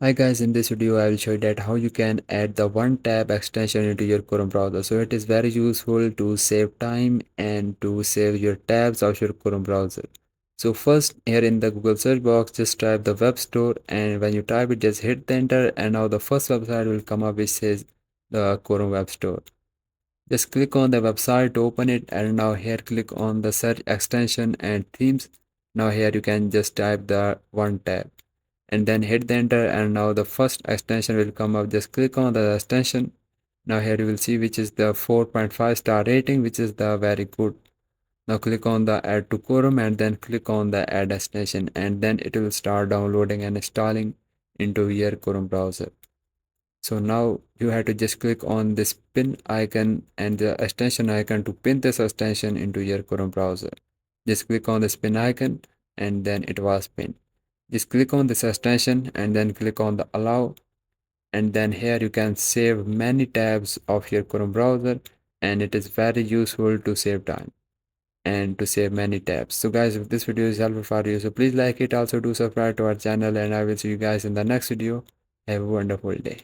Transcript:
Hi guys, in this video I will show you that how you can add the one tab extension into your Chrome browser. So it is very useful to save time and to save your tabs of your Chrome browser. So first here in the Google search box just type the web store, and when you type it just hit the enter, and now the first website will come up which says the Chrome web store. Just click on the website to open it, and now here click on the search extension and themes. Now here you can just type the one tab and then hit the enter, and now the first extension will come up. Just click on the extension. Now here you will see which is the 4.5 star rating, which is the very good. Now click on the add to Chrome and then click on the add extension, and then it will start downloading and installing into your Chrome browser. So now you have to just click on this pin icon and the extension icon to pin this extension into your Chrome browser. Just click on this pin icon and then it was pinned. Just click on this extension and then click on the allow, and then here you can save many tabs of your Chrome browser, and it is very useful to save time and to save many tabs. So guys, if this video is helpful for you, so please like it, also do subscribe to our channel, and I will see you guys in the next video. Have a wonderful day.